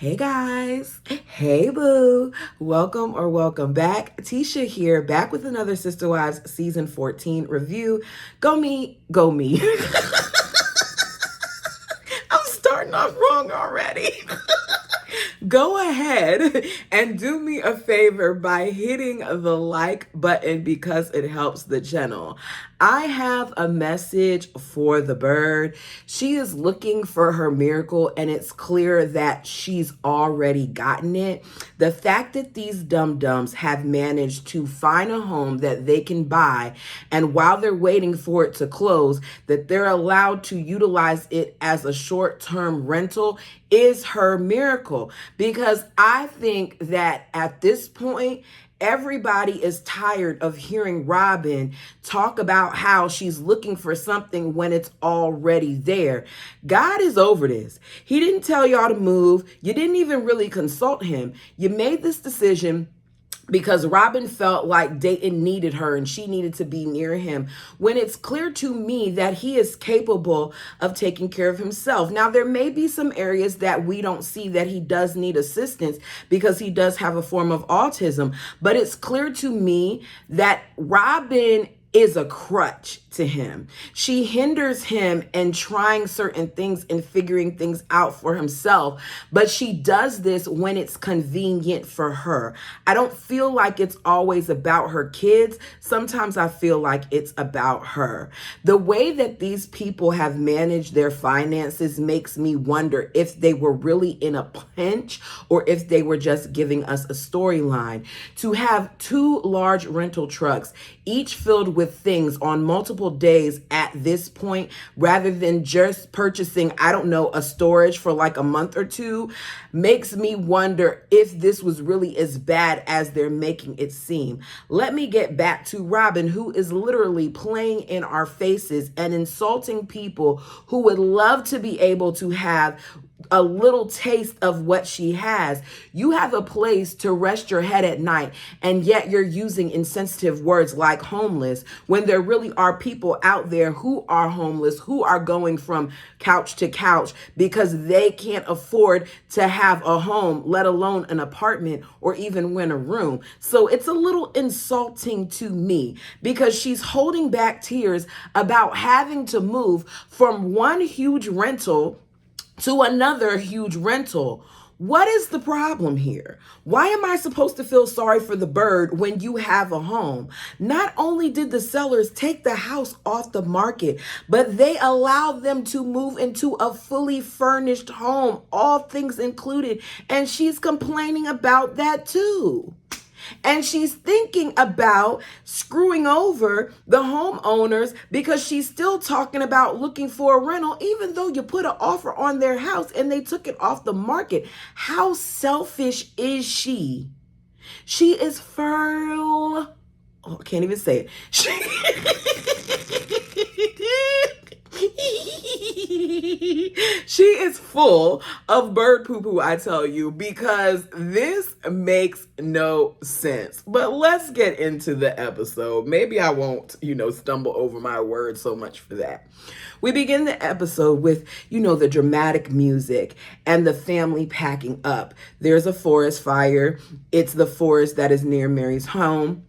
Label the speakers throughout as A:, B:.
A: Hey guys, hey boo, welcome back. Tisha here, back with another Sister Wives season 14 review. Go me, go me. I'm starting off wrong already. Go ahead and do me a favor by hitting the like button because it helps the channel. I have a message for the bird. She is looking for her miracle, and it's clear that she's already gotten it. The fact that these dum-dums have managed to find a home that they can buy, and while they're waiting for it to close, that they're allowed to utilize it as a short-term rental is her miracle. Because I think that at this point, everybody is tired of hearing Robin talk about how she's looking for something when it's already there. God is over this. He didn't tell y'all to move. You didn't even really consult him. You made this decision because Robin felt like Dayton needed her and she needed to be near him, when it's clear to me that he is capable of taking care of himself. Now, there may be some areas that we don't see that he does need assistance because he does have a form of autism, but it's clear to me that Robin is a crutch to him. She hinders him in trying certain things and figuring things out for himself, but she does this when it's convenient for her. I don't feel like it's always about her kids. Sometimes I feel like it's about her. The way that these people have managed their finances makes me wonder if they were really in a pinch or if they were just giving us a storyline. To have two large rental trucks, each filled with things on multiple days at this point, rather than just purchasing, I don't know, a storage for like a month or two, makes me wonder if this was really as bad as they're making it seem. Let me get back to Robin, who is literally playing in our faces and insulting people who would love to be able to have a little taste of what she has. You have a place to rest your head at night, and yet you're using insensitive words like homeless, when there really are people out there who are homeless, who are going from couch to couch because they can't afford to have a home, let alone an apartment or even rent a room. So it's a little insulting to me because she's holding back tears about having to move from one huge rental to another huge rental. What is the problem here? Why am I supposed to feel sorry for the bird when you have a home? Not only did the sellers take the house off the market, but they allowed them to move into a fully furnished home, all things included. And she's complaining about that too. And she's thinking about screwing over the homeowners because she's still talking about looking for a rental, even though you put an offer on their house and they took it off the market. How selfish is she? She is fertile. Oh, I can't even say it. She is full of bird poo-poo, I tell you, because this makes no sense. But let's get into the episode. Maybe I won't, stumble over my words so much for that. We begin the episode with, the dramatic music and the family packing up. There's a forest fire. It's the forest that is near Mary's home.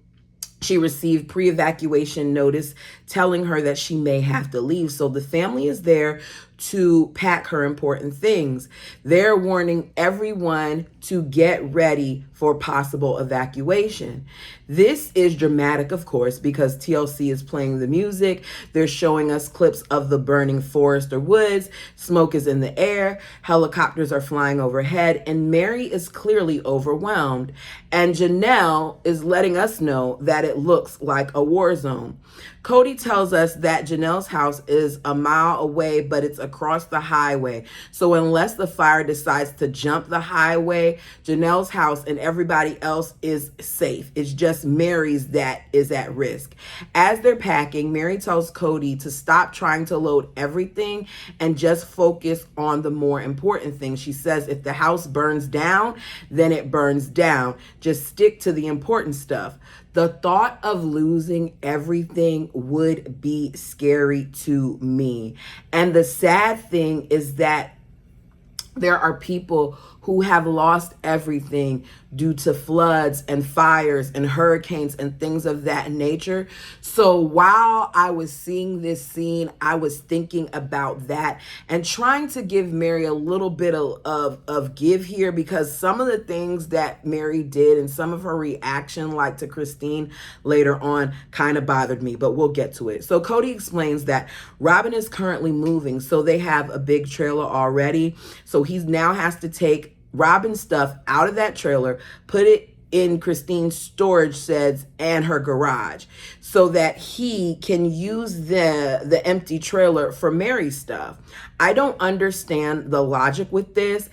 A: She received pre-evacuation notice telling her that she may have to leave. So the family is there to pack her important things. They're warning everyone to get ready for possible evacuation. This is dramatic, of course, because TLC is playing the music. They're showing us clips of the burning forest or woods. Smoke is in the air. Helicopters are flying overhead, and Mary is clearly overwhelmed. And Janelle is letting us know that it looks like a war zone. Cody tells us that Janelle's house is a mile away, but it's across the highway. So unless the fire decides to jump the highway, Janelle's house and everybody else is safe. It's just Mary's that is at risk. As they're packing, Mary tells Cody to stop trying to load everything and just focus on the more important things. She says if the house burns down, then it burns down. Just stick to the important stuff. The thought of losing everything would be scary to me. And the sad thing is that There are people who have lost everything due to floods and fires and hurricanes and things of that nature. So while I was seeing this scene, I was thinking about that and trying to give Mary a little bit of give here, because some of the things that Mary did and some of her reaction, like to Christine later on, kind of bothered me, but we'll get to it. So Cody explains that Robin is currently moving, so they have a big trailer already. So he now has to take Robin's stuff out of that trailer, put it in Christine's storage sheds and her garage, so that he can use the empty trailer for Mary's stuff. I don't understand the logic with this.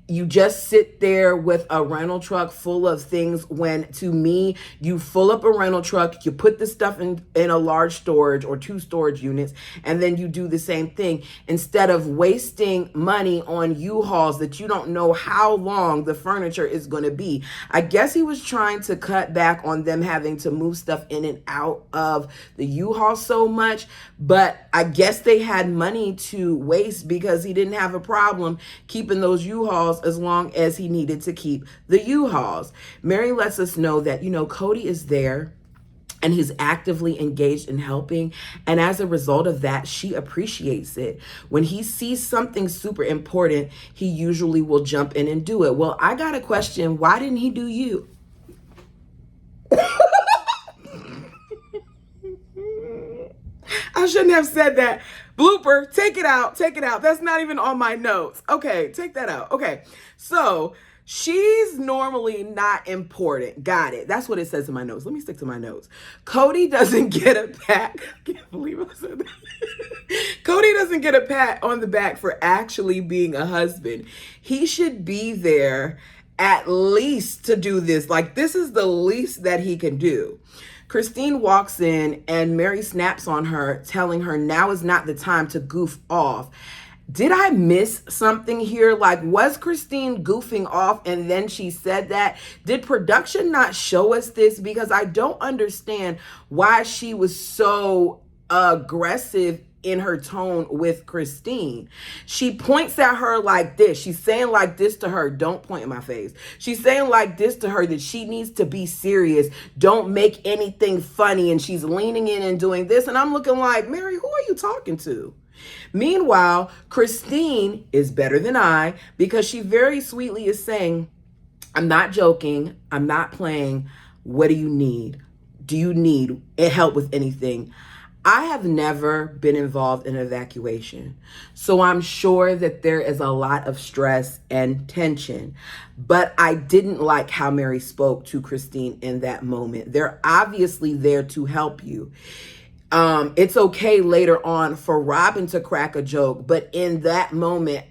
A: You just sit there with a rental truck full of things, when to me, you fill up a rental truck, you put the stuff in a large storage or 2 storage units, and then you do the same thing instead of wasting money on U-Hauls that you don't know how long the furniture is going to be. I guess he was trying to cut back on them having to move stuff in and out of the U-Haul so much, but I guess they had money to waste because he didn't have a problem keeping those U-Hauls as long as he needed to keep the U-Hauls. Mary lets us know that, Cody is there and he's actively engaged in helping. And as a result of that, she appreciates it. When he sees something super important, he usually will jump in and do it. Well, I got a question. Why didn't he do you? I shouldn't have said that. Blooper, take it out. Take it out. That's not even on my notes. Okay, take that out. Okay, so she's normally not important. Got it. That's what it says in my notes. Let me stick to my notes. Cody doesn't get a pat. I can't believe I said that. Cody doesn't get a pat on the back for actually being a husband. He should be there at least to do this. Like, this is the least that he can do. Christine walks in and Mary snaps on her, telling her now is not the time to goof off. Did I miss something here? Like, was Christine goofing off and then she said that? Did production not show us this? Because I don't understand why she was so aggressive in her tone with Christine. She points at her like this. She's saying like this to her. Don't point in my face. She's saying like this to her, that she needs to be serious. Don't make anything funny. And she's leaning in and doing this. And I'm looking like, Mary, who are you talking to? Meanwhile, Christine is better than I, because she very sweetly is saying, I'm not joking. I'm not playing. What do you need? Do you need help with anything? I have never been involved in evacuation, so I'm sure that there is a lot of stress and tension, but I didn't like how Mary spoke to Christine in that moment. They're obviously there to help you. It's okay later on for Robin to crack a joke, but in that moment,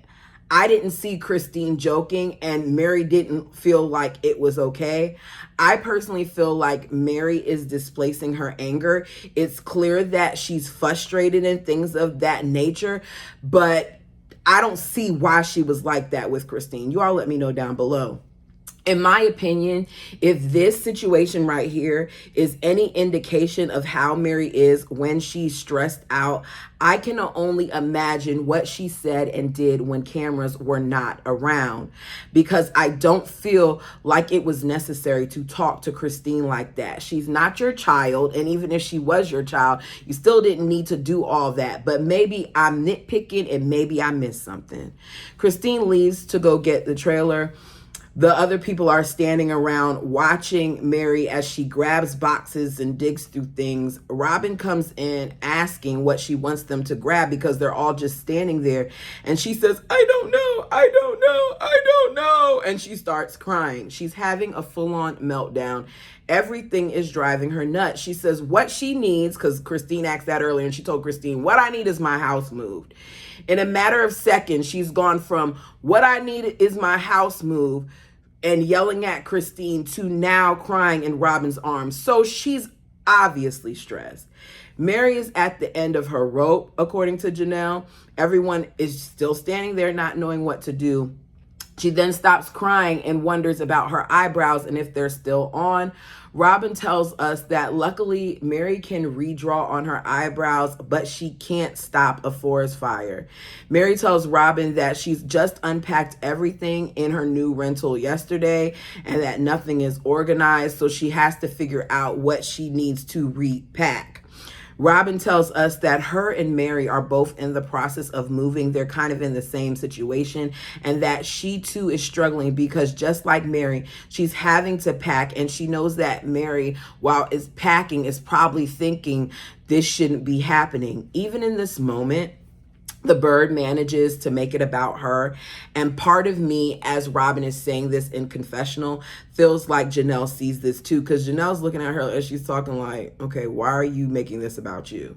A: I didn't see Christine joking and Mary didn't feel like it was okay. I personally feel like Mary is displacing her anger. It's clear that she's frustrated and things of that nature, but I don't see why she was like that with Christine. You all let me know down below. In my opinion, if this situation right here is any indication of how Mary is when she's stressed out, I can only imagine what she said and did when cameras were not around, because I don't feel like it was necessary to talk to Christine like that. She's not your child, and even if she was your child, you still didn't need to do all that. But maybe I'm nitpicking and maybe I missed something. Christine leaves to go get the trailer. The other people are standing around watching Mary as she grabs boxes and digs through things. Robin comes in asking what she wants them to grab because they're all just standing there. And she says, I don't know, I don't know, I don't know. And she starts crying. She's having a full-on meltdown. Everything is driving her nuts. She says what she needs, because Christine asked that earlier, and she told Christine, what I need is my house moved. In a matter of seconds, she's gone from what I need is my house moved and yelling at Christine to now crying in Robin's arms. So she's obviously stressed. Mary is at the end of her rope, according to Janelle. Everyone is still standing there not knowing what to do. She then stops crying and wonders about her eyebrows and if they're still on. Robin tells us that luckily Mary can redraw on her eyebrows, but she can't stop a forest fire. Mary tells Robin that she's just unpacked everything in her new rental yesterday and that nothing is organized, so she has to figure out what she needs to repack. Robin tells us that her and Mary are both in the process of moving. They're kind of in the same situation, and that she too is struggling because just like Mary, she's having to pack, and she knows that Mary, while is packing, is probably thinking this shouldn't be happening. Even in this moment, the bird manages to make it about her. And part of me, as Robin is saying this in confessional, feels like Janelle sees this too, because Janelle's looking at her as she's talking like, okay, why are you making this about you?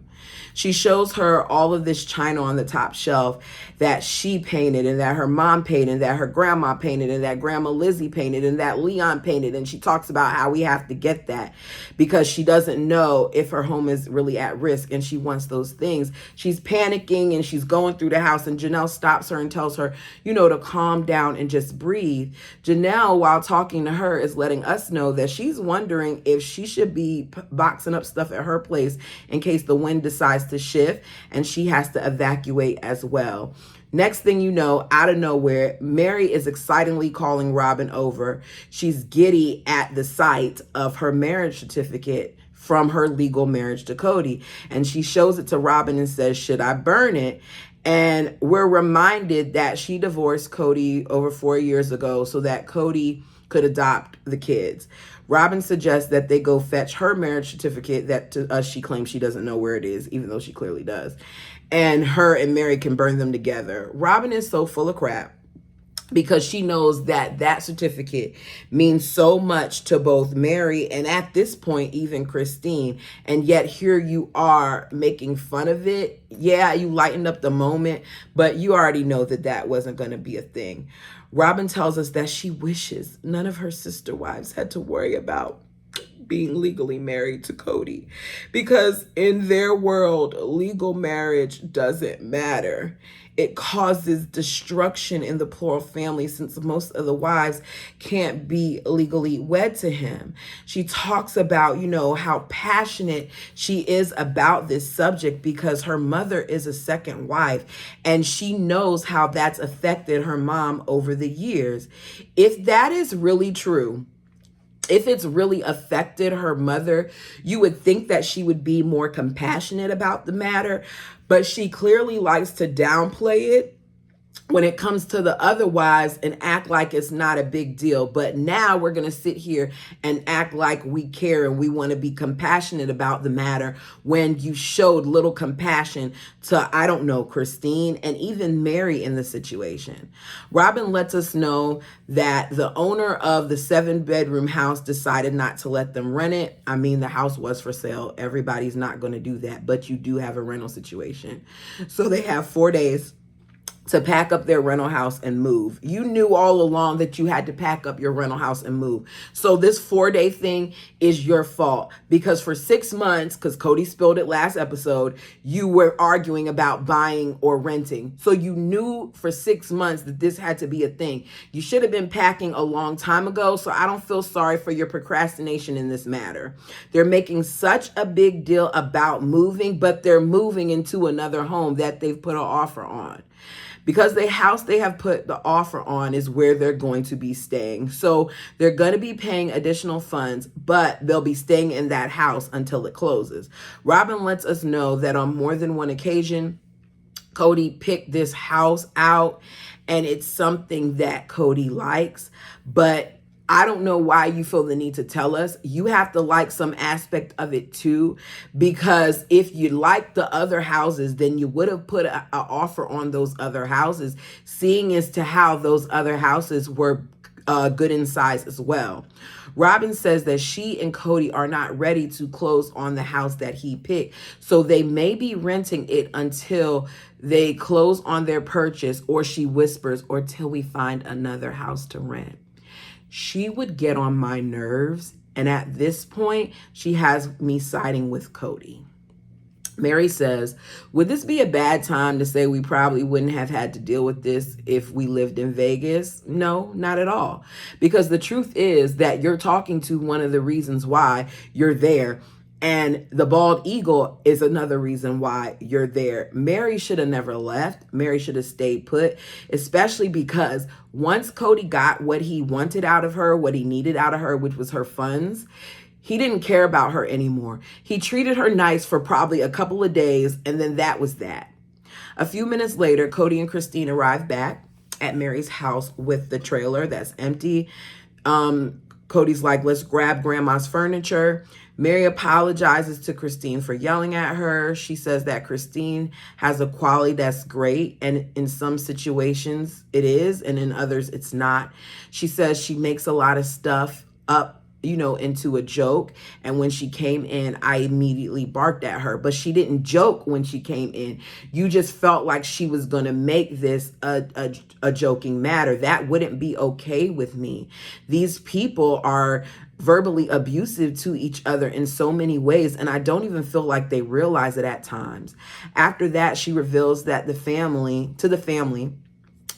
A: She shows her all of this china on the top shelf that she painted and that her mom painted, that her grandma painted, and that Grandma Lizzie painted, and that Leon painted. And she talks about how we have to get that because she doesn't know if her home is really at risk and she wants those things. She's panicking and she's going through the house, and Janelle stops her and tells her, to calm down and just breathe. Janelle, while talking to her, is letting us know that she's wondering if she should be boxing up stuff at her place in case the wind decides to shift and she has to evacuate as well. Next thing you know, out of nowhere, Mary is excitedly calling Robin over. She's giddy at the sight of her marriage certificate from her legal marriage to Cody. And she shows it to Robin and says, should I burn it? And we're reminded that she divorced Cody over 4 years ago so that Cody could adopt the kids. Robin suggests that they go fetch her marriage certificate that to us she claims she doesn't know where it is, even though she clearly does. And her and Mary can burn them together. Robin is so full of crap because she knows that that certificate means so much to both Mary and at this point, even Christine. And yet here you are making fun of it. Yeah, you lightened up the moment, but you already know that that wasn't going to be a thing. Robin tells us that she wishes none of her sister wives had to worry about being legally married to Cody, because in their world, legal marriage doesn't matter. It causes destruction in the plural family since most of the wives can't be legally wed to him. She talks about, how passionate she is about this subject because her mother is a second wife and she knows how that's affected her mom over the years. If that is really true, if it's really affected her mother, you would think that she would be more compassionate about the matter, but she clearly likes to downplay it when it comes to the other wives and act like it's not a big deal. But now we're going to sit here and act like we care and we want to be compassionate about the matter when you showed little compassion to, Christine and even Mary in the situation. Robin lets us know that the owner of the 7-bedroom house decided not to let them rent it. I mean, the house was for sale. Everybody's not going to do that, but you do have a rental situation. So they have 4 days to pack up their rental house and move. You knew all along that you had to pack up your rental house and move. So this 4-day thing is your fault because for 6 months, because Cody spilled it last episode, you were arguing about buying or renting. So you knew for 6 months that this had to be a thing. You should have been packing a long time ago. So I don't feel sorry for your procrastination in this matter. They're making such a big deal about moving, but they're moving into another home that they've put an offer on. Because the house they have put the offer on is where they're going to be staying. So they're going to be paying additional funds, but they'll be staying in that house until it closes. Robin lets us know that on more than one occasion, Cody picked this house out and it's something that Cody likes, but I don't know why you feel the need to tell us. You have to like some aspect of it too, because if you like the other houses, then you would have put an offer on those other houses, seeing as to how those other houses were good in size as well. Robin says that she and Cody are not ready to close on the house that he picked, so they may be renting it until they close on their purchase, or she whispers, or till we find another house to rent. She would get on my nerves, and at this point, she has me siding with Cody. Mary says, would this be a bad time to say we probably wouldn't have had to deal with this if we lived in Vegas? No, not at all. Because the truth is that you're talking to one of the reasons why you're there. And the bald eagle is another reason why you're there. Mary should have never left. Mary should have stayed put, especially because once Cody got what he wanted out of her, what he needed out of her, which was her funds, he didn't care about her anymore. He treated her nice for probably a couple of days, and then that was that. A few minutes later, Cody and Christine arrived back at Mary's house with the trailer that's empty. Cody's like, let's grab grandma's furniture. Mary apologizes to Christine for yelling at her. She says that Christine has a quality that's great, and in some situations it is, and in others it's not. She says she makes a lot of stuff up, into a joke. And when she came in, I immediately barked at her, but she didn't joke when she came in. You just felt like she was going to make this a joking matter. That wouldn't be okay with me. These people are verbally abusive to each other in so many ways, and I don't even feel like they realize it at times. After that, she reveals that the family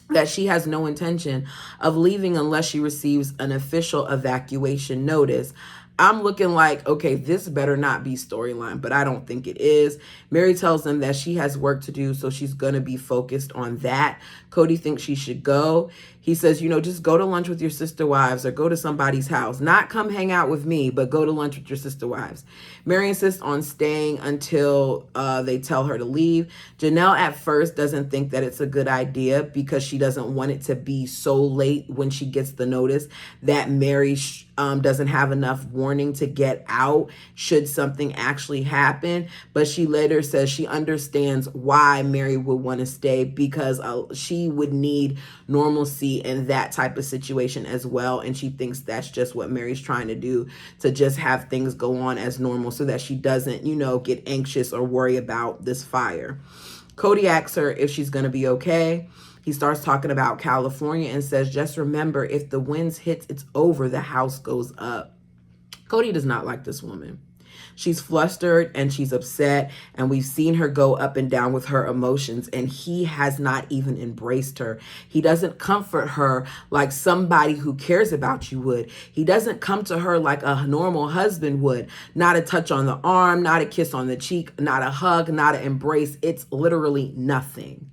A: that she has no intention of leaving unless she receives an official evacuation notice. I'm looking like, okay, this better not be storyline, but I don't think it is. Mary tells them that she has work to do, so she's going to be focused on that. Cody thinks she should go. He says, just go to lunch with your sister wives or go to somebody's house. Not come hang out with me, but go to lunch with your sister wives. Mary insists on staying until they tell her to leave. Janelle at first doesn't think that it's a good idea because she doesn't want it to be so late when she gets the notice that Mary doesn't have enough warning to get out should something actually happen. But she later says she understands why Mary would want to stay because she would need normalcy in that type of situation as well. And she thinks that's just what Mary's trying to do, to just have things go on as normal so that she doesn't, get anxious or worry about this fire. Cody asks her if she's going to be okay. He starts talking about California and says, just remember, if the winds hits, it's over, the house goes up. Cody does not like this woman. She's flustered and she's upset, and we've seen her go up and down with her emotions, and he has not even embraced her. He doesn't comfort her like somebody who cares about you would. He doesn't come to her like a normal husband would. Not a touch on the arm, not a kiss on the cheek, not a hug, not an embrace. It's literally nothing.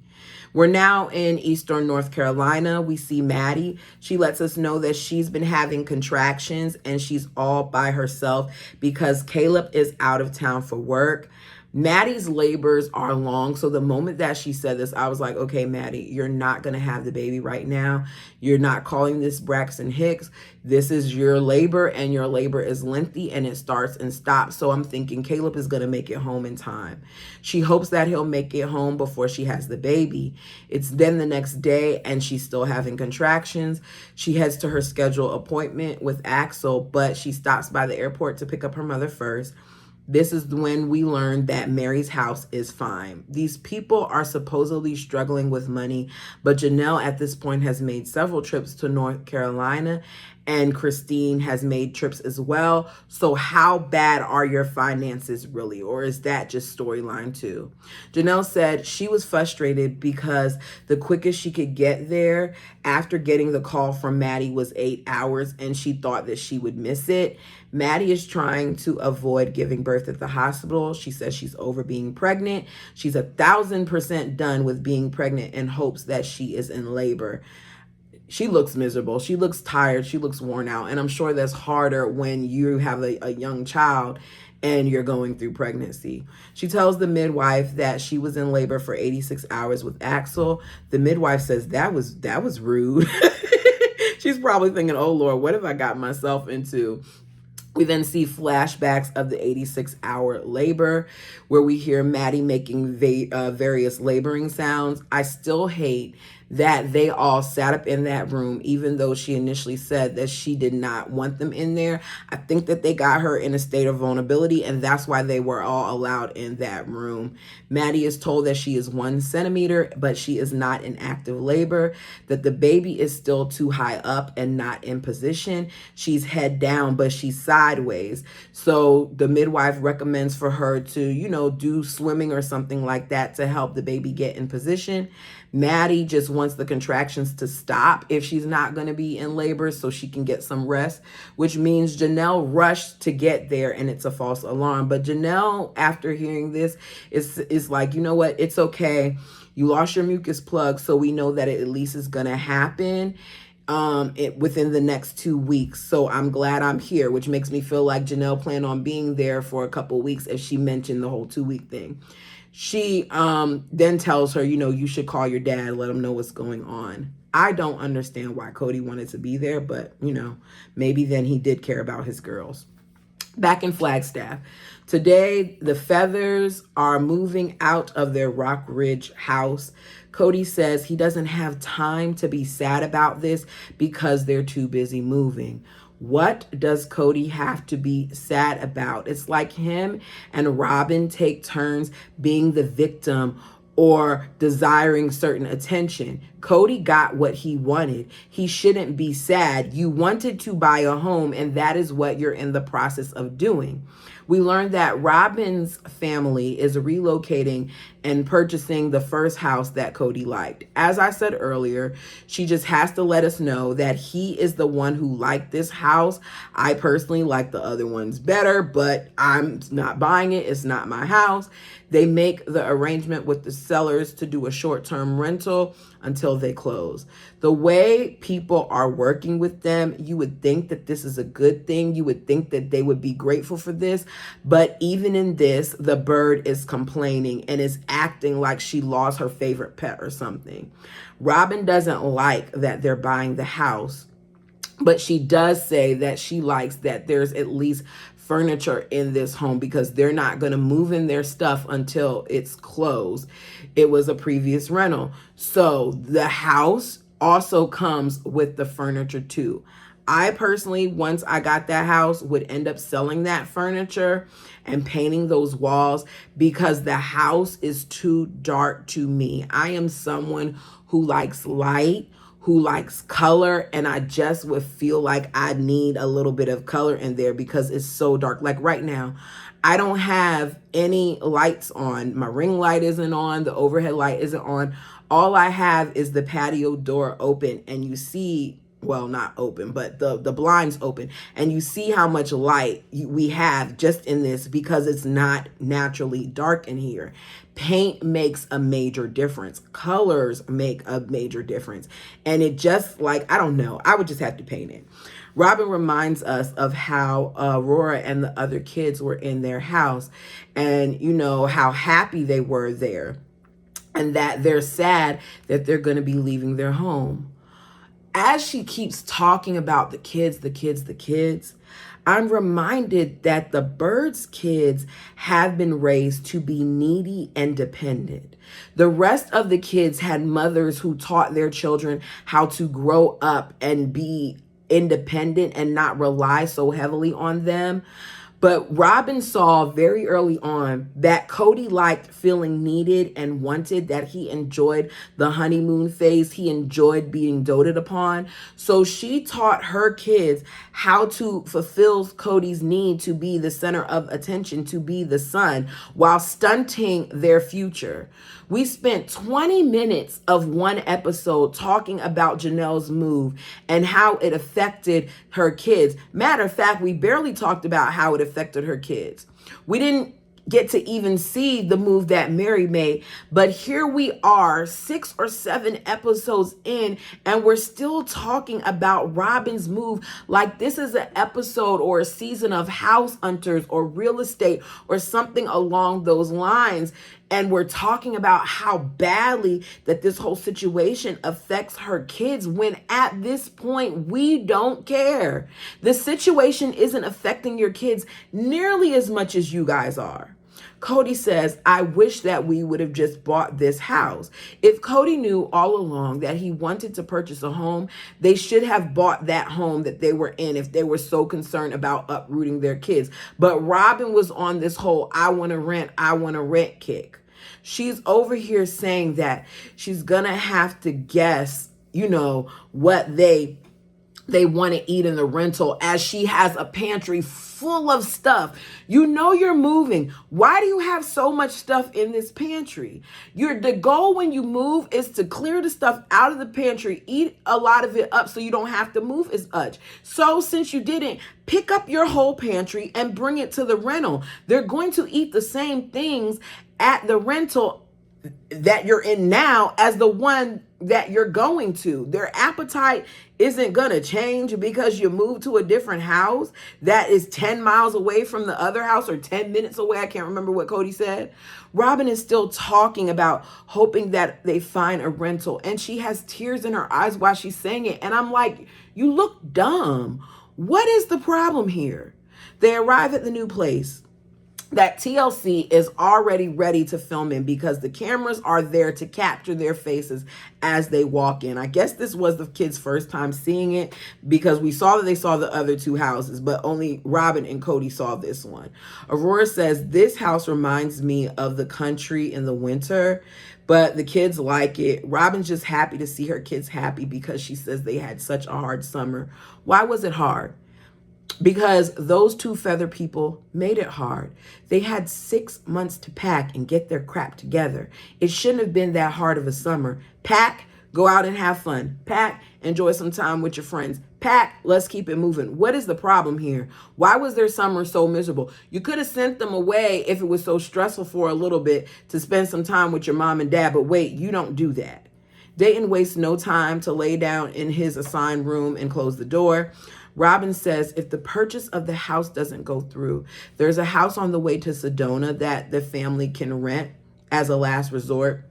A: We're now in Eastern North Carolina. We see Maddie. She lets us know that she's been having contractions and she's all by herself because Caleb is out of town for work. Maddie's labors are long. So the moment that she said this, I was like, okay, Maddie, you're not going to have the baby right now. You're not calling this Braxton Hicks. This is your labor, and your labor is lengthy and it starts and stops. So I'm thinking Caleb is going to make it home in time. She hopes that he'll make it home before she has the baby. It's then the next day and she's still having contractions. She heads to her scheduled appointment with Axel, but she stops by the airport to pick up her mother first. This is when we learn that Mary's house is fine. These people are supposedly struggling with money, but Janelle at this point has made several trips to North Carolina, and Christine has made trips as well. So how bad are your finances really? Or is that just storyline too? Janelle said she was frustrated because the quickest she could get there after getting the call from Maddie was 8 hours, and she thought that she would miss it. Maddie is trying to avoid giving birth at the hospital. She says she's over being pregnant. She's 1,000% done with being pregnant and hopes that she is in labor. She looks miserable. She looks tired. She looks worn out. And I'm sure that's harder when you have a young child and you're going through pregnancy. She tells the midwife that she was in labor for 86 hours with Axel. The midwife says that was rude. She's probably thinking, oh Lord, what have I got myself into? We then see flashbacks of the 86-hour labor where we hear Maddie making various laboring sounds. I still hate that they all sat up in that room, even though she initially said that she did not want them in there. I think that they got her in a state of vulnerability, and that's why they were all allowed in that room. Maddie is told that she is 1 centimeter, but she is not in active labor, that the baby is still too high up and not in position. She's head down, but she's sideways. So the midwife recommends for her to, do swimming or something like that to help the baby get in position. Maddie just wants the contractions to stop if she's not going to be in labor so she can get some rest, which means Janelle rushed to get there, and it's a false alarm. But Janelle, after hearing this, is like, you know what? It's okay. You lost your mucus plug, so we know that it at least is going to happen within the next 2 weeks. So I'm glad I'm here, which makes me feel like Janelle planned on being there for a couple weeks if she mentioned the whole 2-week thing. She then tells her, you should call your dad, let him know what's going on. I don't understand why Cody wanted to be there, but, maybe then he did care about his girls. Back in Flagstaff. Today, the Feathers are moving out of their Rock Ridge house. Cody says he doesn't have time to be sad about this because they're too busy moving. What does Cody have to be sad about? It's like him and Robin take turns being the victim or desiring certain attention. Cody got what he wanted. He shouldn't be sad. You wanted to buy a home, and that is what you're in the process of doing. We learned that Robin's family is relocating and purchasing the first house that Cody liked. As I said earlier, she just has to let us know that he is the one who liked this house. I personally like the other ones better, but I'm not buying it. It's not my house. They make the arrangement with the sellers to do a short-term rental until they close. The way people are working with them, you would think that this is a good thing. You would think that they would be grateful for this. But even in this, the bird is complaining and is acting like she lost her favorite pet or something. Robin doesn't like that they're buying the house, but she does say that she likes that there's at least furniture in this home because they're not going to move in their stuff until it's closed. It was a previous rental. So the house also comes with the furniture too. I personally, once I got that house, would end up selling that furniture and painting those walls because the house is too dark to me. I am someone who likes light, who likes color, and I just would feel like I need a little bit of color in there because it's so dark. Like right now, I don't have any lights on. My ring light isn't on. The overhead light isn't on. All I have is the patio door open, and you see, well, not open, but the blinds open, and you see how much light we have just in this because it's not naturally dark in here. Paint makes a major difference. Colors make a major difference. And it just like, I don't know, I would just have to paint it. Robin reminds us of how Aurora and the other kids were in their house and, how happy they were there and that they're sad that they're going to be leaving their home. As she keeps talking about the kids, I'm reminded that the birds' kids have been raised to be needy and dependent. The rest of the kids had mothers who taught their children how to grow up and be independent and not rely so heavily on them. But Robin saw very early on that Cody liked feeling needed and wanted, that he enjoyed the honeymoon phase. He enjoyed being doted upon. So she taught her kids how to fulfill Cody's need to be the center of attention, to be the son, while stunting their future. We spent 20 minutes of one episode talking about Janelle's move and how it affected her kids. Matter of fact, we barely talked about how it affected her kids. We didn't get to even see the move that Mary made, but here we are 6 or 7 episodes in, and we're still talking about Robin's move like this is an episode or a season of House Hunters or Real Estate or something along those lines. And we're talking about how badly that this whole situation affects her kids when at this point, we don't care. The situation isn't affecting your kids nearly as much as you guys are. Cody says, I wish that we would have just bought this house. If Cody knew all along that he wanted to purchase a home, they should have bought that home that they were in if they were so concerned about uprooting their kids. But Robin was on this whole I want to rent kick. She's over here saying that she's going to have to guess, what they want to eat in the rental, as she has a pantry full of stuff. You're moving. Why do you have so much stuff in this pantry? The goal when you move is to clear the stuff out of the pantry, eat a lot of it up so you don't have to move as much. So since you didn't, pick up your whole pantry and bring it to the rental. They're going to eat the same things at the rental that you're in now as the one that you're going to. Their appetite isn't going to change because you move to a different house that is 10 miles away from the other house, or 10 minutes away. I can't remember what Cody said. Robin is still talking about hoping that they find a rental, and she has tears in her eyes while she's saying it. And I'm like, you look dumb. What is the problem here? They arrive at the new place that TLC is already ready to film in because the cameras are there to capture their faces as they walk in. I guess this was the kids' first time seeing it because we saw that they saw the other two houses, but only Robin and Cody saw this one. Aurora says, this house reminds me of the country in the winter, but the kids like it. Robin's just happy to see her kids happy because she says they had such a hard summer. Why was it hard? Because those two feather people made it hard. They had 6 months to pack and get their crap together. It shouldn't have been that hard of a summer. Pack, go out and have fun. Pack, enjoy some time with your friends. Pack, let's keep it moving. What is the problem here? Why was their summer so miserable? You could have sent them away if it was so stressful for a little bit to spend some time with your mom and dad. But wait, you don't do that. Dayton wastes no time to lay down in his assigned room and close the door. Robin says if the purchase of the house doesn't go through, there's a house on the way to Sedona that the family can rent as a last resort.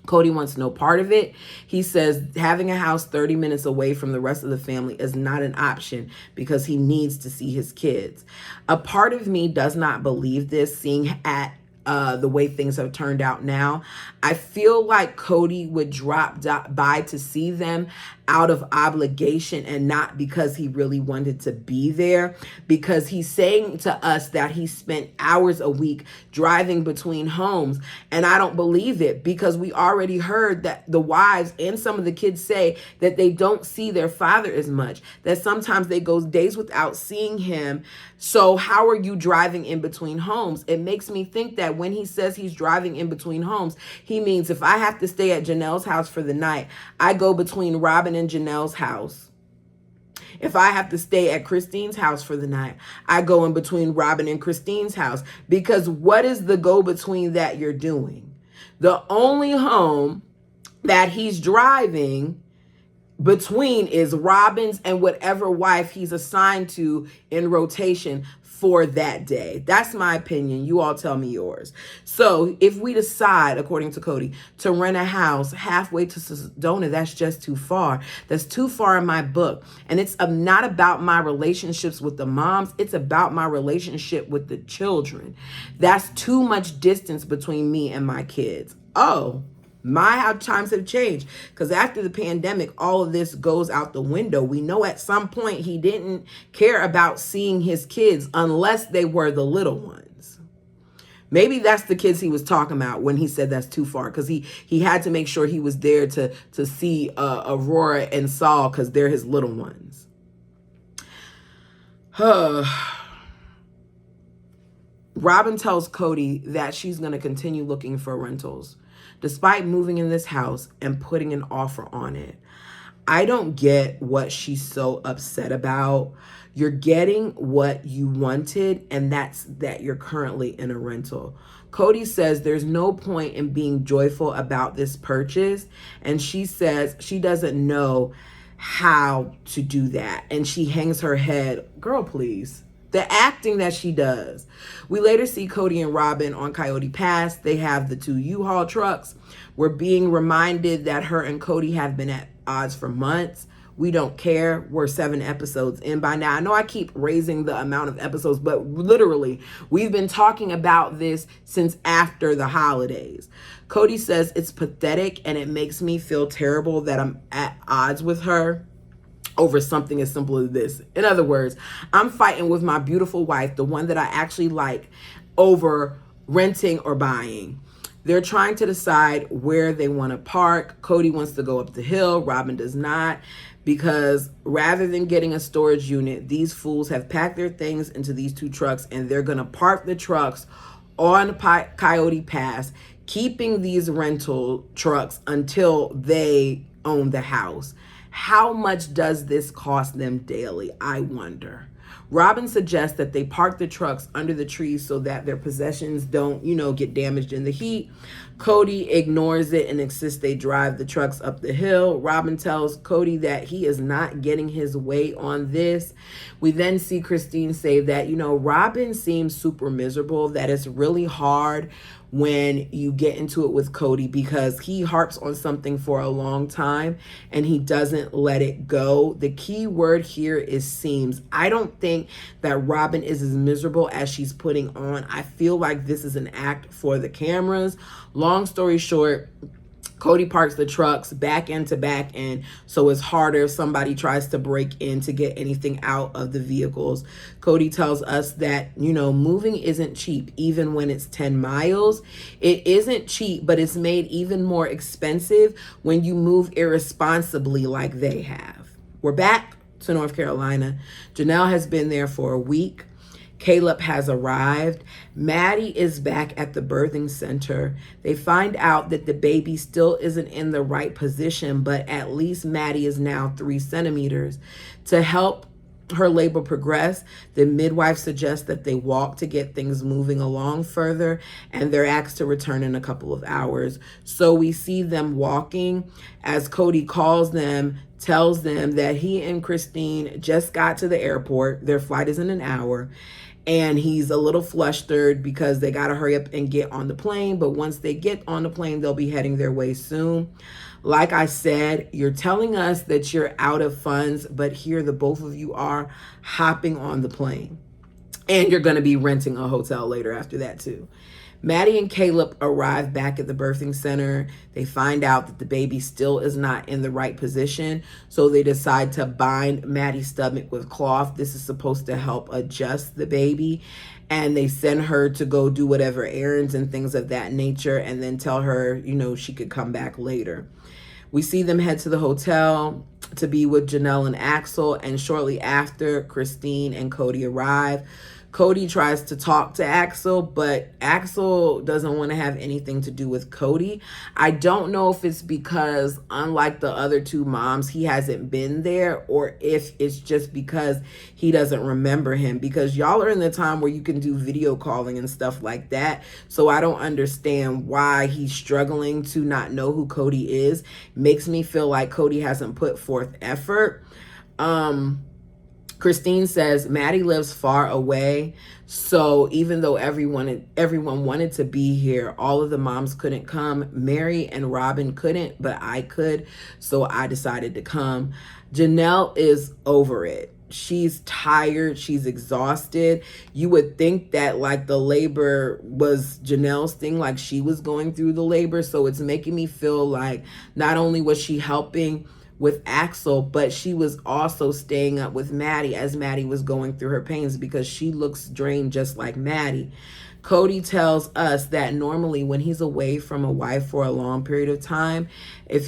A: Cody wants no part of it. He says having a house 30 minutes away from the rest of the family is not an option because he needs to see his kids. A part of me does not believe this, seeing at the way things have turned out now. I feel like Cody would drop by to see them out of obligation and not because he really wanted to be there, because he's saying to us that he spent hours a week driving between homes. And I don't believe it, because we already heard that the wives and some of the kids say that they don't see their father as much, that sometimes they go days without seeing him. So how are you driving in between homes? It makes me think that when he says he's driving in between homes, he means if I have to stay at Janelle's house for the night, I go between Robin and Janelle's house. If I have to stay at Christine's house for the night, I go in between Robin and Christine's house. Because what is the go-between that you're doing? The only home that he's driving between is Robin's and whatever wife he's assigned to in rotation for that day. That's my opinion. You all tell me yours. So if we decide, according to Cody, to rent a house halfway to Sedona, that's just too far. That's too far in my book. And it's not about my relationships with the moms. It's about my relationship with the children. That's too much distance between me and my kids. Oh, how times have changed, because after the pandemic, all of this goes out the window. We know at some point he didn't care about seeing his kids unless they were the little ones. Maybe that's the kids he was talking about when he said that's too far, because he had to make sure he was there to see Aurora and Saul, because they're his little ones. Robin tells Cody that she's going to continue looking for rentals despite moving in this house and putting an offer on it. I don't get what she's so upset about. You're getting what you wanted, and that's that you're currently in a rental. Cody says there's no point in being joyful about this purchase, and she says she doesn't know how to do that, and she hangs her head. Girl, please. The acting that she does. We later see Cody and Robin on Coyote Pass. They have the 2 U-Haul trucks. We're being reminded that her and Cody have been at odds for months. We don't care. We're 7 episodes in by now. I know I keep raising the amount of episodes, but literally, we've been talking about this since after the holidays. Cody says it's pathetic and it makes me feel terrible that I'm at odds with her over something as simple as this. In other words, I'm fighting with my beautiful wife, the one that I actually like, over renting or buying. They're trying to decide where they want to park. Cody wants to go up the hill. Robin does not, because rather than getting a storage unit, these fools have packed their things into these 2 trucks and they're going to park the trucks on Coyote Pass, keeping these rental trucks until they own the house. How much does this cost them daily, I wonder? Robin suggests that they park the trucks under the trees so that their possessions don't, get damaged in the heat. Cody ignores it and insists they drive the trucks up the hill. Robin tells Cody that he is not getting his way on this. We then see Christine say that, Robin seems super miserable, that it's really hard when you get into it with Cody because he harps on something for a long time and he doesn't let it go. The key word here is seems. I don't think that Robin is as miserable as she's putting on. I feel like this is an act for the cameras. Long story short, Cody parks the trucks back end to back end, so it's harder if somebody tries to break in to get anything out of the vehicles. Cody tells us that, moving isn't cheap, even when it's 10 miles. It isn't cheap, but it's made even more expensive when you move irresponsibly like they have. We're back to North Carolina. Janelle has been there for a week. Caleb has arrived. Maddie is back at the birthing center. They find out that the baby still isn't in the right position, but at least Maddie is now 3 centimeters. To help her labor progress, the midwife suggests that they walk to get things moving along further, and they're asked to return in a couple of hours. So we see them walking as Cody calls them, tells them that he and Christine just got to the airport. Their flight is in an hour. And he's a little flustered because they got to hurry up and get on the plane. But once they get on the plane, they'll be heading their way soon. Like I said, you're telling us that you're out of funds, but here the both of you are hopping on the plane. And you're going to be renting a hotel later after that too. Maddie and Caleb arrive back at the birthing center. They find out that the baby still is not in the right position, so they decide to bind Maddie's stomach with cloth. This is supposed to help adjust the baby, and they send her to go do whatever errands and things of that nature, and then tell her, she could come back later. We see them head to the hotel to be with Janelle and Axel, and shortly after, Christine and Cody arrive. Cody tries to talk to Axel, but Axel doesn't want to have anything to do with Cody. I don't know if it's because, unlike the other 2 moms, he hasn't been there, or if it's just because he doesn't remember him, because y'all are in the time where you can do video calling and stuff like that. So I don't understand why he's struggling to not know who Cody is. Makes me feel like Cody hasn't put forth effort. Christine says Maddie lives far away, so even though everyone wanted to be here, all of the moms couldn't come. Mary and Robin couldn't, but I could, so I decided to come. Janelle is over it. She's tired. She's exhausted. You would think that like the labor was Janelle's thing, like she was going through the labor, so it's making me feel like not only was she helping with Axel, but she was also staying up with Maddie as Maddie was going through her pains, because she looks drained just like Maddie. Cody tells us that normally when he's away from a wife for a long period of time, when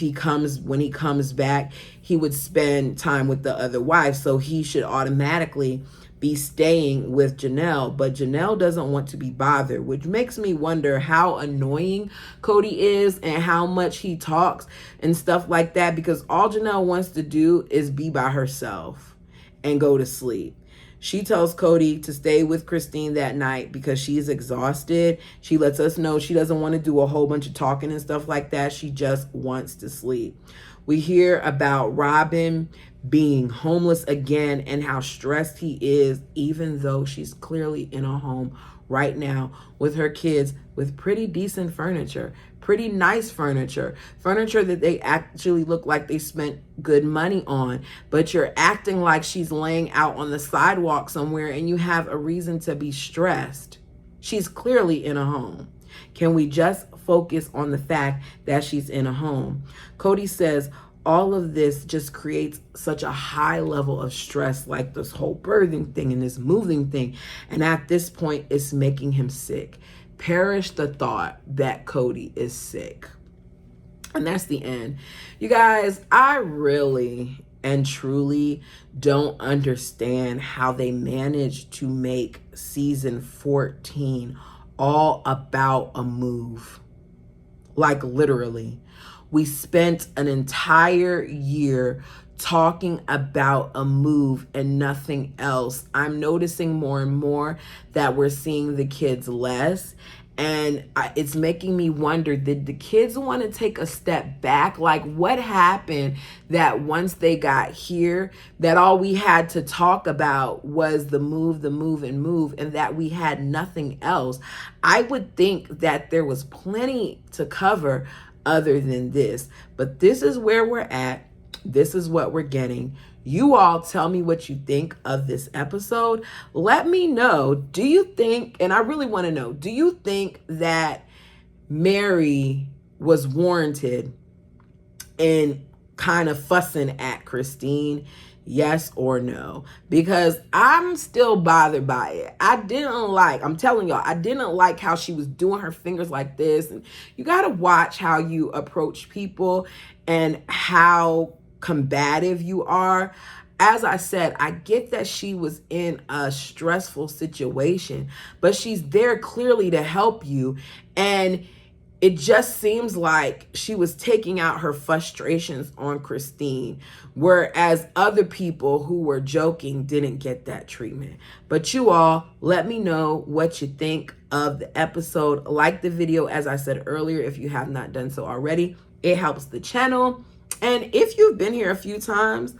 A: he comes back, he would spend time with the other wife, so he should automatically be staying with Janelle, but Janelle doesn't want to be bothered, which makes me wonder how annoying Cody is and how much he talks and stuff like that, because all Janelle wants to do is be by herself and go to sleep. She tells Cody to stay with Christine that night because she's exhausted. She lets us know she doesn't want to do a whole bunch of talking and stuff like that. She just wants to sleep. We hear about Robin being homeless again and how stressed he is, even though she's clearly in a home right now with her kids with pretty decent furniture, pretty nice furniture that they actually look like they spent good money on. But you're acting like she's laying out on the sidewalk somewhere and you have a reason to be stressed. She's clearly in a home. Can we just focus on the fact that she's in a home? Cody says all of this just creates such a high level of stress, like this whole birthing thing and this moving thing. And at this point, it's making him sick. Perish the thought that Cody is sick. And that's the end. You guys, I really and truly don't understand how they managed to make season 14 all about a move. Like literally. We spent an entire year talking about a move and nothing else. I'm noticing more and more that we're seeing the kids less. And it's making me wonder, did the kids want to take a step back? Like what happened that once they got here, that all we had to talk about was the move, and that we had nothing else? I would think that there was plenty to cover other than this. But this is where we're at. This is what we're getting. You all tell me what you think of this episode. Let me know. Do you think, and I really want to know, do you think that Mary was warranted in kind of fussing at Christine? Yes or no? Because I'm still bothered by it. I'm telling y'all, I didn't like how she was doing her fingers like this. And you got to watch how you approach people and how combative you are. As I said, I get that she was in a stressful situation, but she's there clearly to help you. And it just seems like she was taking out her frustrations on Christine, whereas other people who were joking didn't get that treatment. But you all, let me know what you think of the episode. Like the video, as I said earlier, if you have not done so already. It helps the channel. And if you've been here a few times,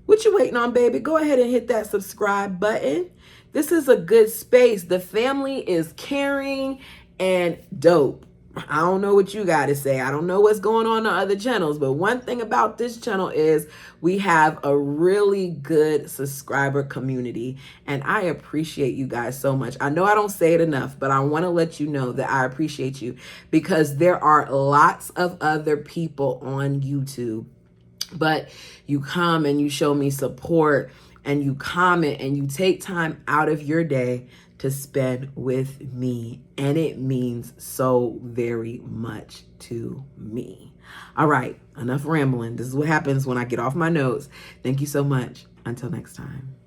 A: what you waiting on, baby? Go ahead and hit that subscribe button. This is a good space. The family is caring and dope. I don't know what you got to say. I don't know what's going on other channels, but one thing about this channel is we have a really good subscriber community, and I appreciate you guys so much. I know I don't say it enough, but I want to let you know that I appreciate you because there are lots of other people on YouTube, but you come and you show me support and you comment and you take time out of your day to spend with me. And it means so very much to me. All right, enough rambling. This is what happens when I get off my notes. Thank you so much. Until next time.